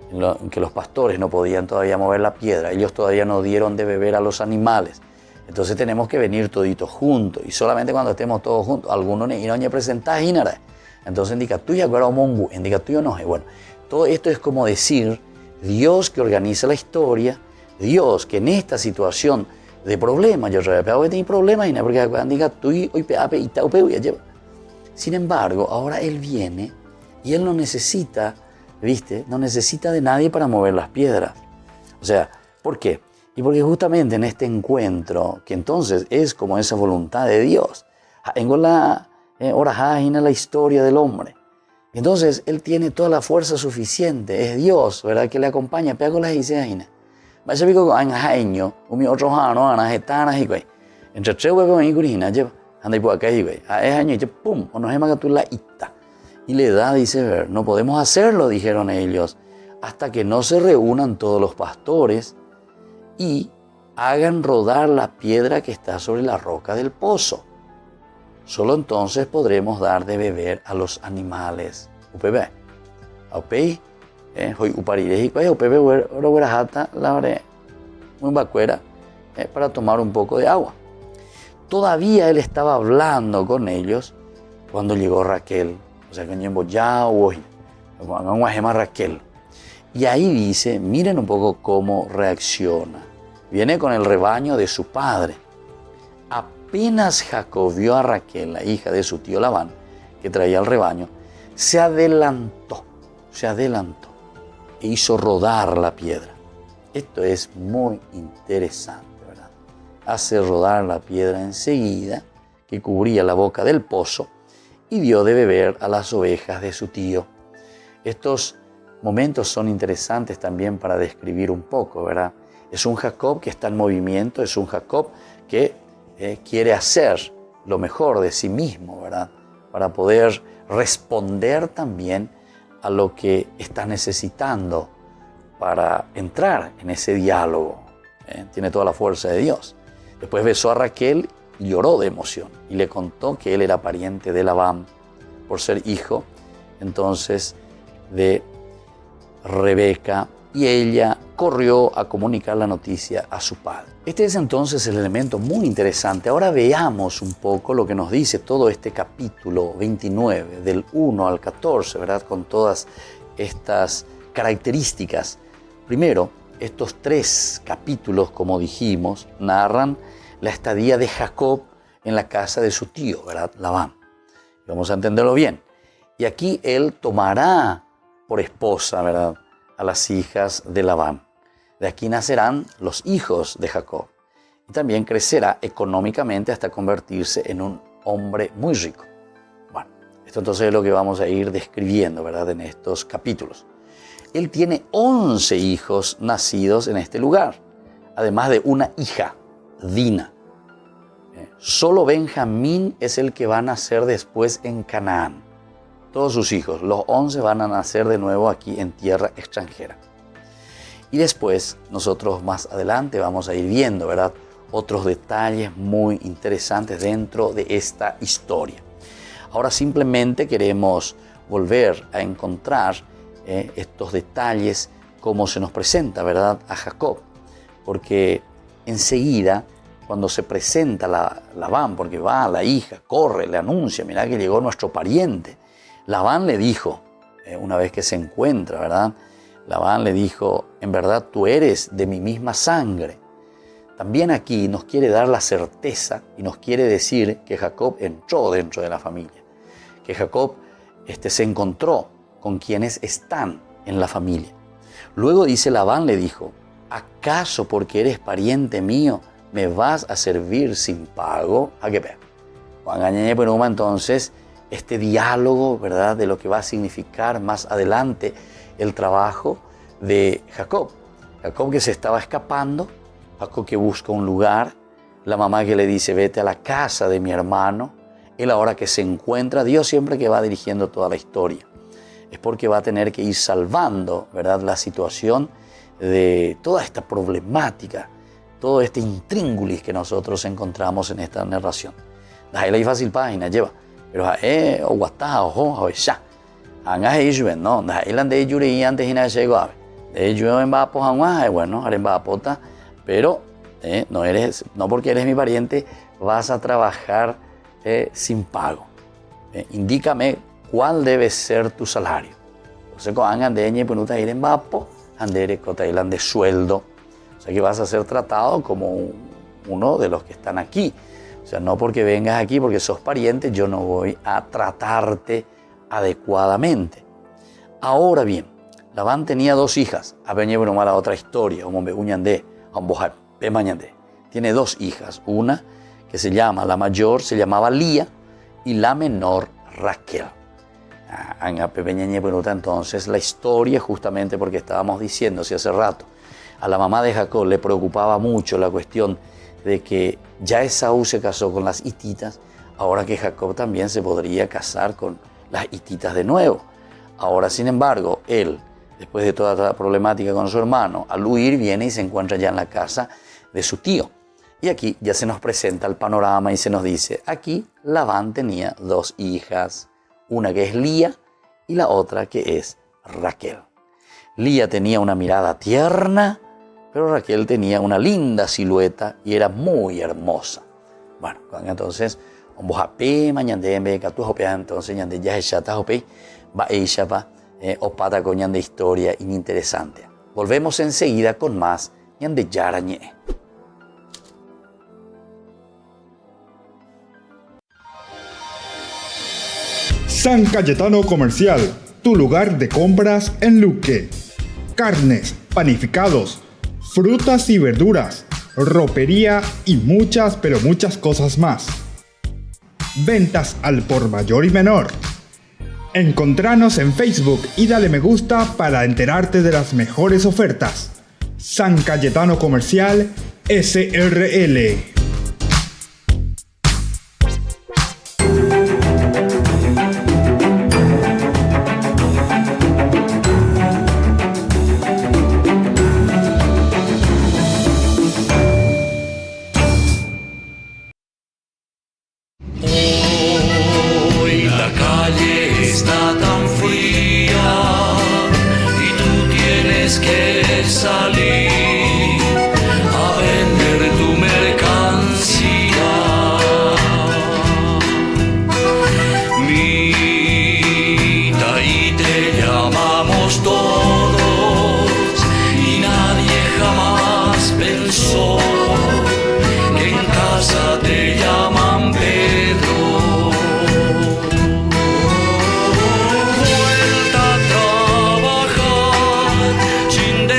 en que los pastores no podían todavía mover la piedra, ellos todavía no dieron de beber a los animales, entonces tenemos que venir toditos juntos, y solamente cuando estemos todos juntos, algunos no presentan inara, entonces indica tuya mongu, indica tuyo no. Bueno, todo esto es como decir, Dios que organiza la historia, Dios que en esta situación de problemas, yo tengo problemas, porque indica tuyo hoy. Sin embargo, ahora Él viene y Él no necesita, ¿viste? No necesita de nadie para mover las piedras. O sea, ¿por qué? Y porque justamente en este encuentro, que entonces es como esa voluntad de Dios, en la historia del hombre. Entonces Él tiene toda la fuerza suficiente, es Dios, ¿verdad? Que le acompaña, pega con las ideas. Vaya pico con año, un otro jano, anajetana, y güey. Entre tres huevos y curina, lleva, anda y por acá, y güey. Es año, y pum, o nos hemos la ita. Y le da, dice, ver, no podemos hacerlo, dijeron ellos, hasta que no se reúnan todos los pastores y hagan rodar la piedra que está sobre la roca del pozo. Solo entonces podremos dar de beber a los animales. Upebe, aupei, hoy uparire y cuay, upebe, oroguerajata, labre, muy vacuera, para tomar un poco de agua. Todavía él estaba hablando con ellos cuando llegó Raquel. O sea, que ya hoy, Raquel. Y ahí dice, miren un poco cómo reacciona. Viene con el rebaño de su padre. Apenas Jacob vio a Raquel, la hija de su tío Labán, que traía el rebaño, se adelantó e hizo rodar la piedra. Esto es muy interesante, ¿verdad? Hace rodar la piedra enseguida, que cubría la boca del pozo, y dio de beber a las ovejas de su tío. Estos momentos son interesantes también para describir un poco, ¿verdad? Es un Jacob que está en movimiento, es un Jacob que quiere hacer lo mejor de sí mismo, ¿verdad? Para poder responder también a lo que está necesitando para entrar en ese diálogo. Tiene toda la fuerza de Dios. Después besó a Raquel, lloró de emoción y le contó que él era pariente de Labán por ser hijo entonces de Rebeca, y ella corrió a comunicar la noticia a su padre. Este es entonces el elemento muy interesante. Ahora veamos un poco lo que nos dice todo este capítulo 29 del 1 al 14, ¿verdad? Con todas estas características. Primero, estos 3 capítulos, como dijimos, narran la estadía de Jacob en la casa de su tío, ¿verdad? Labán. Vamos a entenderlo bien. Y aquí él tomará por esposa, ¿verdad?, a las hijas de Labán. De aquí nacerán los hijos de Jacob. Y también crecerá económicamente hasta convertirse en un hombre muy rico. Bueno, esto entonces es lo que vamos a ir describiendo, ¿verdad?, en estos capítulos. Él tiene 11 hijos nacidos en este lugar, además de una hija, Dina. Solo Benjamín es el que va a nacer después en Canaán. Todos sus hijos, los 11, van a nacer de nuevo aquí en tierra extranjera. Y después, nosotros más adelante vamos a ir viendo, ¿verdad?, otros detalles muy interesantes dentro de esta historia. Ahora simplemente queremos volver a encontrar estos detalles como se nos presenta, ¿verdad?, a Jacob. Porque enseguida, cuando se presenta Labán, porque va la hija, corre, le anuncia, mirá que llegó nuestro pariente. Labán le dijo, una vez que se encuentra, ¿verdad? Labán le dijo, en verdad tú eres de mi misma sangre. También aquí nos quiere dar la certeza y nos quiere decir que Jacob entró dentro de la familia, que Jacob se encontró con quienes están en la familia. Luego dice Labán le dijo, ¿acaso porque eres pariente mío me vas a servir sin pago? ¿A qué ver? Entonces, este diálogo, ¿verdad?, de lo que va a significar más adelante el trabajo de Jacob. Jacob que se estaba escapando, Jacob que busca un lugar, la mamá que le dice, vete a la casa de mi hermano. Él ahora que se encuentra, Dios siempre que va dirigiendo toda la historia, es porque va a tener que ir salvando, ¿verdad?, la situación de toda esta problemática, todo este intríngulis que nosotros encontramos en esta narración. Dahai la fácil página lleva, pero o guatá o ya. Anga heyuen, no, dahai la de yuri antes hina llegó a de yo en vapo hanwa, bueno, en vapota, pero no porque eres mi pariente vas a trabajar sin pago. Indícame cuál debe ser tu salario. Entonces, con andeñe punuta ir en vapo, andere cotailan de sueldo. O sea que vas a ser tratado como uno de los que están aquí. O sea, no porque vengas aquí, porque sos pariente, yo no voy a tratarte adecuadamente. Ahora bien, Labán tenía 2 hijas. A la otra historia, tiene 2 hijas. Una que la mayor se llamaba Lía y la menor Raquel. Entonces la historia, justamente porque estábamos diciendo hace rato, a la mamá de Jacob le preocupaba mucho la cuestión de que ya Esaú se casó con las hititas, ahora que Jacob también se podría casar con las hititas de nuevo. Ahora, sin embargo, él, después de toda la problemática con su hermano, al huir viene y se encuentra ya en la casa de su tío. Y aquí ya se nos presenta el panorama y se nos dice, aquí Labán tenía 2 hijas, una que es Lía y la otra que es Raquel. Lía tenía una mirada tierna, pero Raquel tenía una linda silueta y era muy hermosa. Bueno, entonces, entonces opata con de historia ininteresante. Volvemos enseguida con más de Yarañe. San Cayetano Comercial, tu lugar de compras en Luque. Carnes, panificados, frutas y verduras, ropería y muchas, pero muchas cosas más. Ventas al por mayor y menor. Encontranos en Facebook y dale me gusta para enterarte de las mejores ofertas. San Cayetano Comercial, SRL.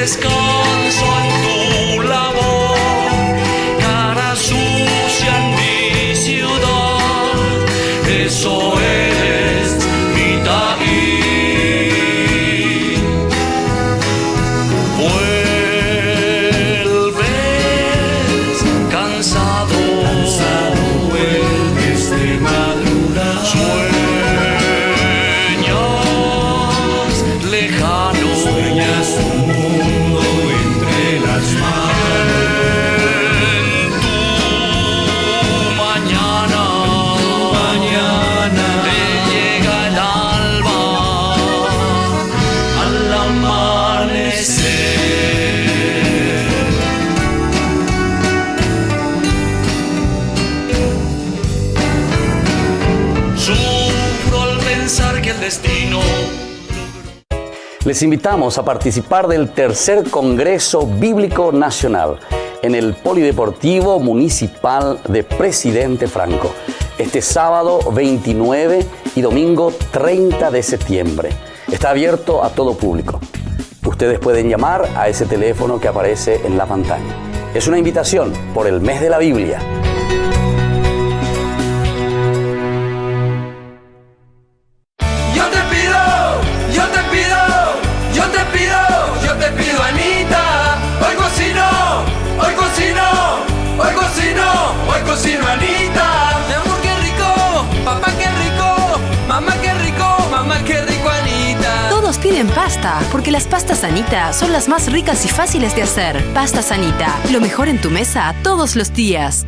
Descanso. Les invitamos a participar del tercer Congreso Bíblico Nacional en el Polideportivo Municipal de Presidente Franco, este sábado 29 y domingo 30 de septiembre. Está abierto a todo público. Ustedes pueden llamar a ese teléfono que aparece en la pantalla. Es una invitación por el mes de la Biblia. Cocino, Anita. Mi amor, qué rico. Papá, qué rico. Mamá, qué rico. Mamá, qué rico, Anita. Todos piden pasta, porque las pastas Anita son las más ricas y fáciles de hacer. Pastas Anita, lo mejor en tu mesa todos los días.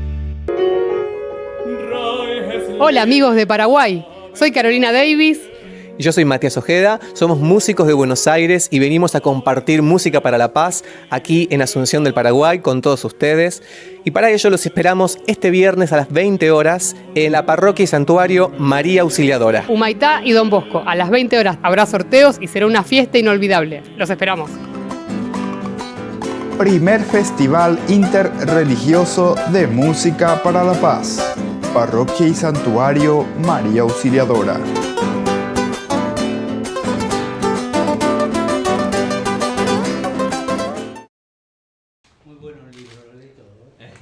Hola amigos de Paraguay, soy Carolina Davis. Y yo soy Matías Ojeda, somos músicos de Buenos Aires y venimos a compartir música para la paz aquí en Asunción del Paraguay con todos ustedes. Y para ello los esperamos este viernes a las 20 horas en la parroquia y santuario María Auxiliadora. Humaitá y Don Bosco, a las 20 horas habrá sorteos y será una fiesta inolvidable. Los esperamos. Primer Festival Interreligioso de Música para la Paz. Parroquia y Santuario María Auxiliadora.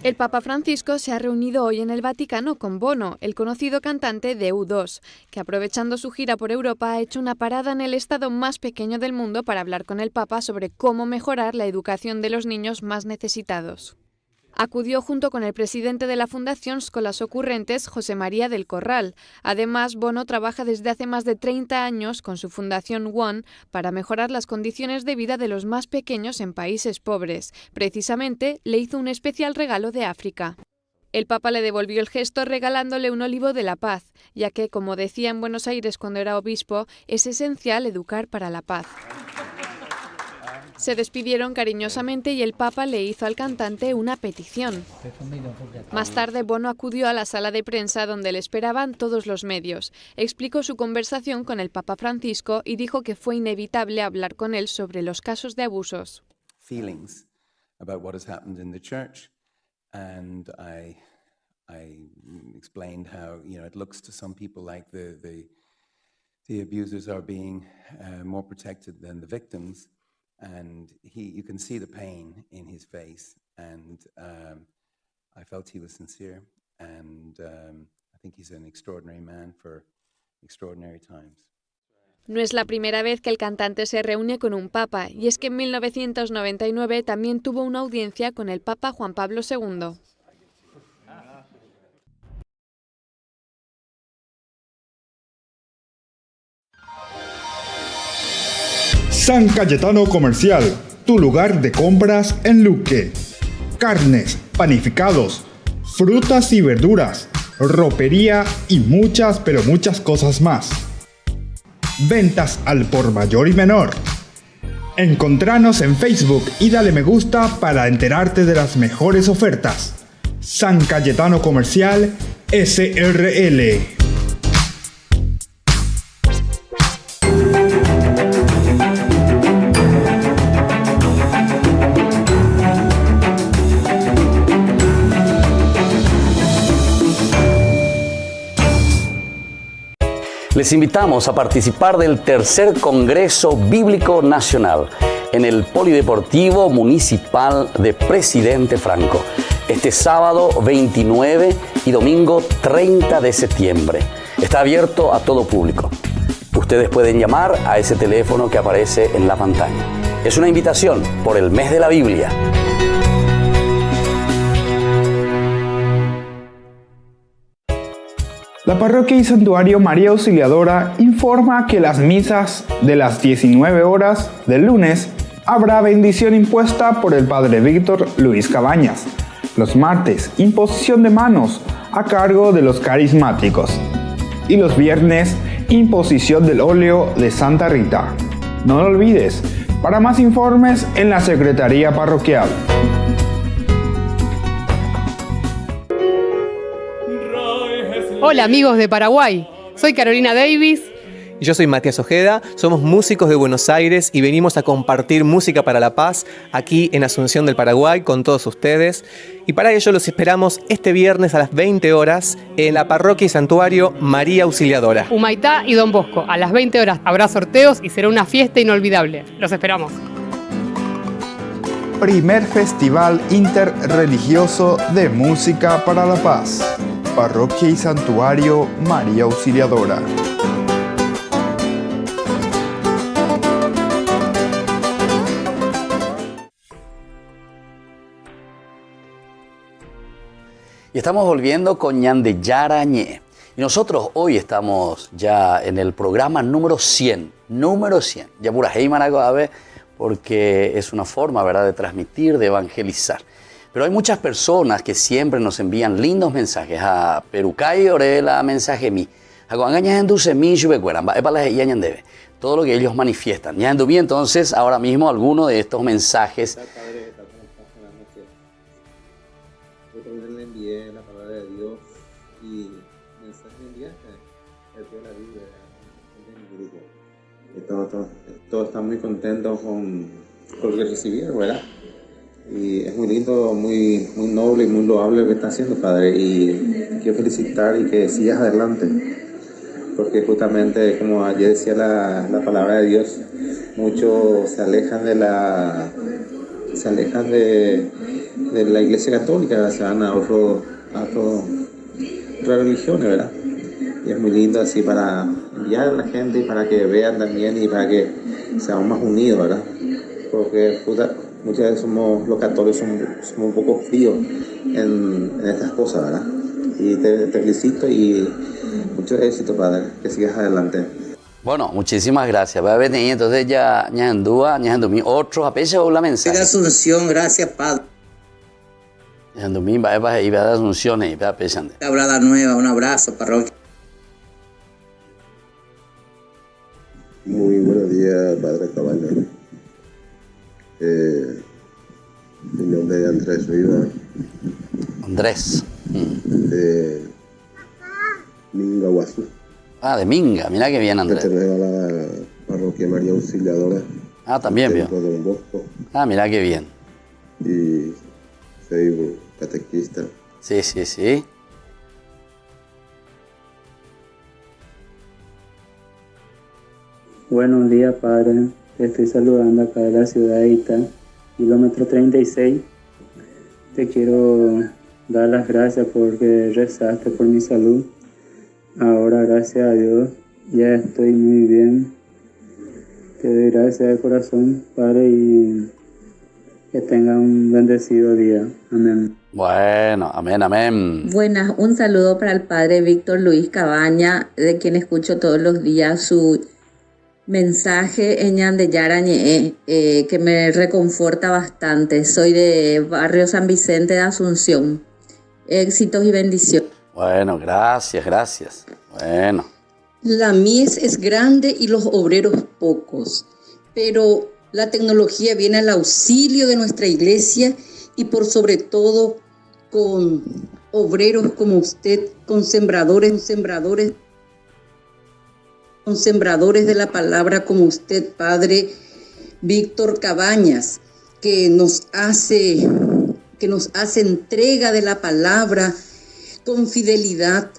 El Papa Francisco se ha reunido hoy en el Vaticano con Bono, el conocido cantante de U2, que aprovechando su gira por Europa ha hecho una parada en el estado más pequeño del mundo para hablar con el Papa sobre cómo mejorar la educación de los niños más necesitados. Acudió junto con el presidente de la Fundación Scolas Ocurrentes, José María del Corral. Además, Bono trabaja desde hace más de 30 años con su fundación One para mejorar las condiciones de vida de los más pequeños en países pobres. Precisamente, le hizo un especial regalo de África. El Papa le devolvió el gesto regalándole un olivo de la paz, ya que, como decía en Buenos Aires cuando era obispo, es esencial educar para la paz. Se despidieron cariñosamente y el Papa le hizo al cantante una petición. Más tarde, Bono acudió a la sala de prensa donde le esperaban todos los medios. Explicó su conversación con el Papa Francisco y dijo que fue inevitable hablar con él sobre los casos de abusos. Feelings about what has happened in the church, and I explained how, it looks to some people like the abusers are being more protected than the victims. And you can see the pain in his face, and I felt he was sincere, and I think he's an extraordinary man for extraordinary times. No es la primera vez que el cantante se reúne con un papa, y es que en 1999 también tuvo una audiencia con el Papa Juan Pablo II. San Cayetano Comercial, tu lugar de compras en Luque. Carnes, panificados, frutas y verduras, ropería y muchas, pero muchas cosas más. Ventas al por mayor y menor. Encontranos en Facebook y dale me gusta para enterarte de las mejores ofertas. San Cayetano Comercial, SRL. Les invitamos a participar del tercer Congreso Bíblico Nacional en el Polideportivo Municipal de Presidente Franco, este sábado 29 y domingo 30 de septiembre. Está abierto a todo público. Ustedes pueden llamar a ese teléfono que aparece en la pantalla. Es una invitación por el mes de la Biblia. La Parroquia y Santuario María Auxiliadora informa que las misas de las 19 horas del lunes habrá bendición impuesta por el Padre Víctor Luis Cabañas. Los martes, imposición de manos a cargo de los carismáticos. Y los viernes, imposición del óleo de Santa Rita. No lo olvides, para más informes en la Secretaría Parroquial. Hola amigos de Paraguay, soy Carolina Davis. Yo soy Matías Ojeda, somos músicos de Buenos Aires y venimos a compartir música para la paz aquí en Asunción del Paraguay con todos ustedes. Y para ello los esperamos este viernes a las 20 horas en la parroquia y santuario María Auxiliadora. Humaitá y Don Bosco, a las 20 horas habrá sorteos y será una fiesta inolvidable. Los esperamos. Primer Festival Interreligioso de Música para la Paz. Parroquia y Santuario María Auxiliadora. Y estamos volviendo con Ñande Yara Ñe. Y nosotros hoy estamos ya en el programa número 100. Ya pura Heimanago Ave, porque es una forma, ¿verdad?, de transmitir, de evangelizar. Pero hay muchas personas que siempre nos envían lindos mensajes. A Perucay Orela mensaje mi. A Guangaña Enduse mi Yubecueramba. Todo lo que ellos manifiestan. Ya enduví entonces ahora mismo alguno de estos mensajes. Yo también le envié la palabra de Dios y mensaje enviaste el de la Biblia de mi grupo. Todos están muy contentos con lo que recibieron, ¿verdad? Y es muy lindo, muy noble y muy loable lo que está haciendo, Padre. Y quiero felicitar y que sigas adelante. Porque justamente, como ayer decía la palabra de Dios, muchos se alejan de la Iglesia Católica, se van a otras religiones, ¿verdad? Y es muy lindo así para enviar a la gente y para que vean también y para que seamos más unidos, ¿verdad? Porque muchas veces los católicos somos un poco fríos en estas cosas, ¿verdad? Y te felicito y mucho éxito, Padre, que sigas adelante. Bueno, muchísimas gracias. Va a venir entonces ya Ñandúa, Ñandumí, otros apenas o la mensaje. De Asunción, gracias, Padre. Ñandumí va a ir a Asunción y va a pesar. Labrada Nueva, un abrazo, parroquia. Muy buenos días, Padre Cabañas. Mi nombre es Andrés Riva. Andrés. De Minga, Guazú. Ah, de Minga, mira que bien, Andrés. Pertenezco a la parroquia María Auxiliadora. Ah, también, vio. De Don Bosco. Ah, mira que bien. Y soy un catequista. Sí. Buenos días, Padre. Te estoy saludando acá de la ciudad de Itá, kilómetro 36. Te quiero dar las gracias porque rezaste por mi salud. Ahora, gracias a Dios, ya estoy muy bien. Te doy gracias de corazón, Padre, y que tenga un bendecido día. Amén. Bueno, amén. Buenas, un saludo para el Padre Víctor Luis Cabaña, de quien escucho todos los días su mensaje en Ñande Yara Ñe, que me reconforta bastante. Soy de barrio San Vicente de Asunción. Éxitos y bendiciones. Bueno, gracias. Bueno. La mies es grande y los obreros pocos, pero la tecnología viene al auxilio de nuestra iglesia y por sobre todo con obreros como usted, con sembradores de la palabra como usted, Padre Víctor Cabañas, que nos hace entrega de la palabra con fidelidad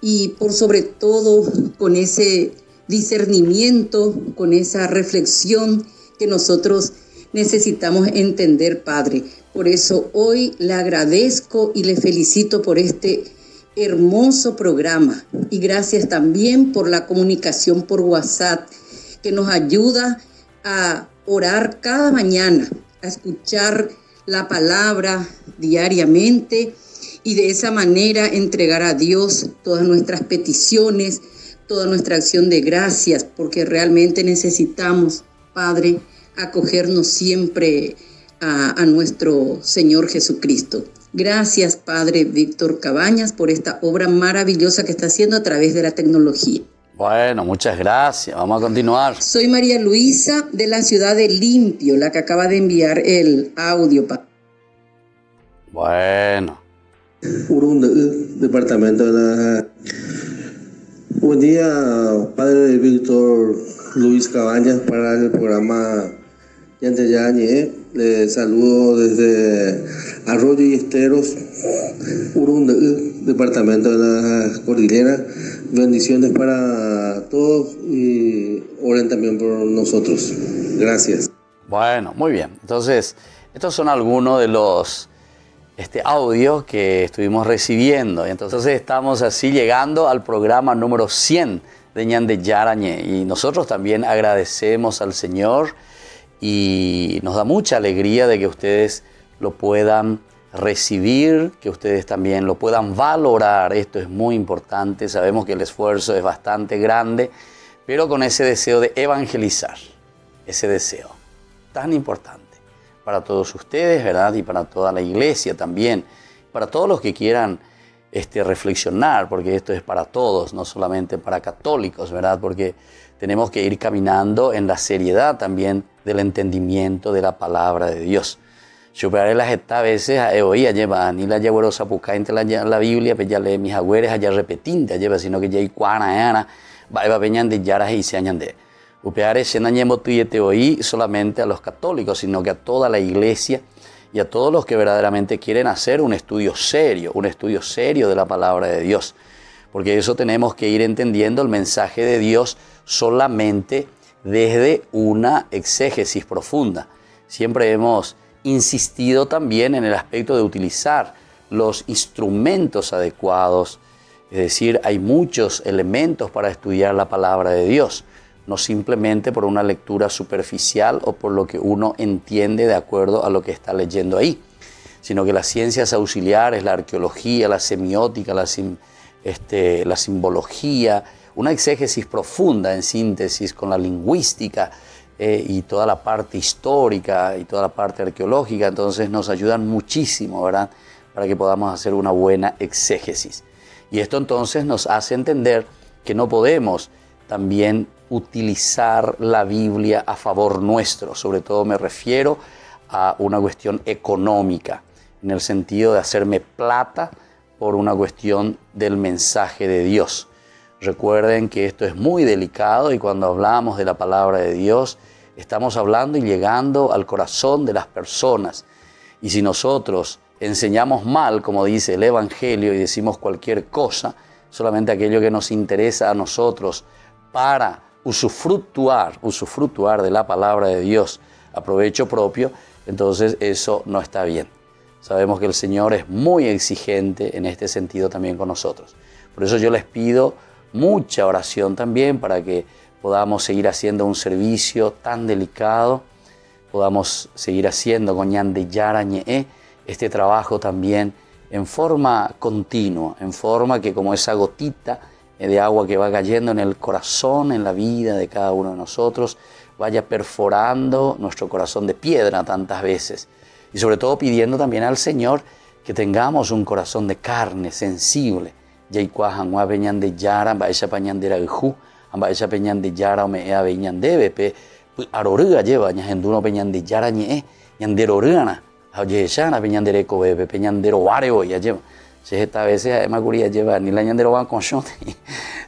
y por sobre todo con ese discernimiento, con esa reflexión que nosotros necesitamos entender, Padre. Por eso hoy le agradezco y le felicito por este hermoso programa y gracias también por la comunicación por WhatsApp que nos ayuda a orar cada mañana, a escuchar la palabra diariamente y de esa manera entregar a Dios todas nuestras peticiones, toda nuestra acción de gracias, porque realmente necesitamos, Padre, acogernos siempre a nuestro Señor Jesucristo. Gracias, Padre Víctor Cabañas, por esta obra maravillosa que está haciendo a través de la tecnología. Bueno, muchas gracias. Vamos a continuar. Soy María Luisa de la ciudad de Limpio, la que acaba de enviar el audio. Bueno. Urunda, departamento de Buen día, padre Víctor Luis Cabañas, para el programa Yante Yarañe. Le saludo desde Arroyo y Esteros, Urundú, departamento de la Cordillera. Bendiciones para todos y oren también por nosotros. Gracias. Bueno, muy bien. Entonces, estos son algunos de los audios que estuvimos recibiendo. Entonces estamos así llegando al programa número 100 de Ñande Yarañe. Y nosotros también agradecemos al Señor y nos da mucha alegría de que ustedes lo puedan recibir, que ustedes también lo puedan valorar. Esto es muy importante. Sabemos que el esfuerzo es bastante grande, pero con ese deseo de evangelizar, ese deseo tan importante para todos ustedes, ¿verdad? Y para toda la iglesia también, para todos los que quieran reflexionar, porque esto es para todos, no solamente para católicos, ¿verdad? Porque tenemos que ir caminando en la seriedad también del entendimiento de la palabra de Dios. Yo para las esta veces oía lleva ni la llevo sapuca entre la Biblia, pues ya le mis agüeres allá repetinte lleva, sino que ya hay cuana ana va peñan de yaras y se añande. Upeare se nañemo tuyete oí solamente a los católicos, sino que a toda la iglesia y a todos los que verdaderamente quieren hacer un estudio serio de la palabra de Dios. Porque eso tenemos que ir entendiendo el mensaje de Dios solamente desde una exégesis profunda. Siempre hemos insistido también en el aspecto de utilizar los instrumentos adecuados. Es decir, hay muchos elementos para estudiar la palabra de Dios. No simplemente por una lectura superficial o por lo que uno entiende de acuerdo a lo que está leyendo ahí, sino que las ciencias auxiliares, la arqueología, la semiótica, la simbología, una exégesis profunda en síntesis con la lingüística y toda la parte histórica y toda la parte arqueológica, entonces nos ayudan muchísimo, ¿verdad?, para que podamos hacer una buena exégesis. Y esto entonces nos hace entender que no podemos también utilizar la Biblia a favor nuestro. Sobre todo me refiero a una cuestión económica, en el sentido de hacerme plata por una cuestión del mensaje de Dios. Recuerden que esto es muy delicado y cuando hablamos de la palabra de Dios, estamos hablando y llegando al corazón de las personas. Y si nosotros enseñamos mal, como dice el Evangelio, y decimos cualquier cosa, solamente aquello que nos interesa a nosotros para usufructuar de la palabra de Dios a provecho propio, entonces eso no está bien. Sabemos que el Señor es muy exigente en este sentido también con nosotros. Por eso yo les pido mucha oración también para que podamos seguir haciendo un servicio tan delicado, podamos seguir haciendo con Ñande Yarañe este trabajo también en forma continua, en forma que como esa gotita de agua que va cayendo en el corazón, en la vida de cada uno de nosotros, vaya perforando nuestro corazón de piedra tantas veces. Y sobre todo pidiendo también al Señor que tengamos un corazón de carne, sensible. Yaicuajan wa Ñande Yara, Baesha Pañandera Iju, Baesha Peñande Yara o Mea Beñandebe, Pe Arorga lleva, Ñajenduno Peñande Yara Ñe, Ñanderorgana, Ayeshana Peñandere Cobebe, Peñandero Wareo, ya lleva. Esta veces además quería llevar ni la Ñandero van con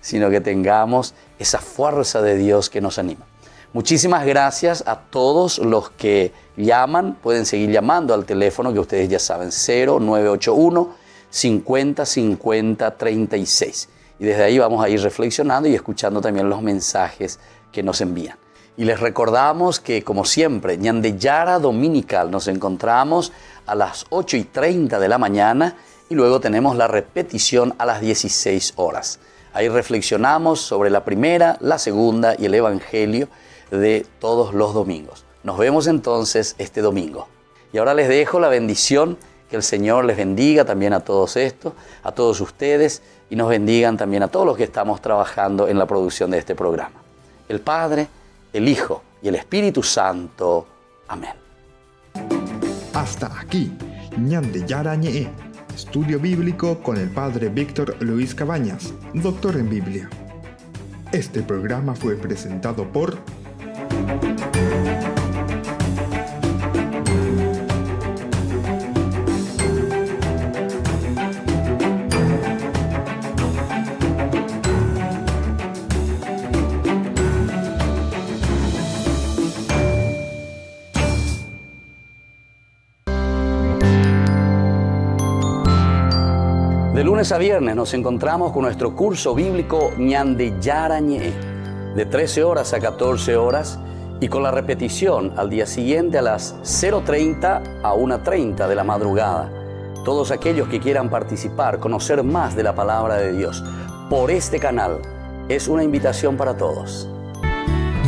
sino que tengamos esa fuerza de Dios que nos anima. Muchísimas gracias a todos los que llaman. Pueden seguir llamando al teléfono que ustedes ya saben, 0981 50 50 36. Y desde ahí vamos a ir reflexionando y escuchando también los mensajes que nos envían. Y les recordamos que, como siempre, Ñande Yara Dominical nos encontramos a las 8:30 de la mañana y luego tenemos la repetición a las 16 horas. Ahí reflexionamos sobre la primera, la segunda y el Evangelio de todos los domingos. Nos vemos entonces este domingo. Y ahora les dejo la bendición, que el Señor les bendiga también a todos estos, a todos ustedes, y nos bendigan también a todos los que estamos trabajando en la producción de este programa. El Padre, el Hijo y el Espíritu Santo. Amén. Hasta aquí, Ñande Yarañe, estudio bíblico con el Padre Víctor Luis Cabañas, doctor en Biblia. Este programa fue presentado por De lunes a viernes nos encontramos con nuestro curso bíblico Ñande Yara Ñe, de 13 horas a 14 horas y con la repetición al día siguiente a las 0:30 a 1:30 de la madrugada. Todos aquellos que quieran participar, conocer más de la palabra de Dios por este canal, es una invitación para todos.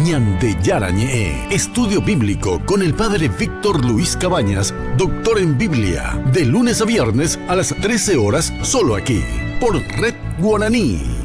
Ñande Yara Ñe, estudio bíblico con el padre Víctor Luis Cabañas, doctor en Biblia, de lunes a viernes a las 13 horas, solo aquí, por Red Guaraní.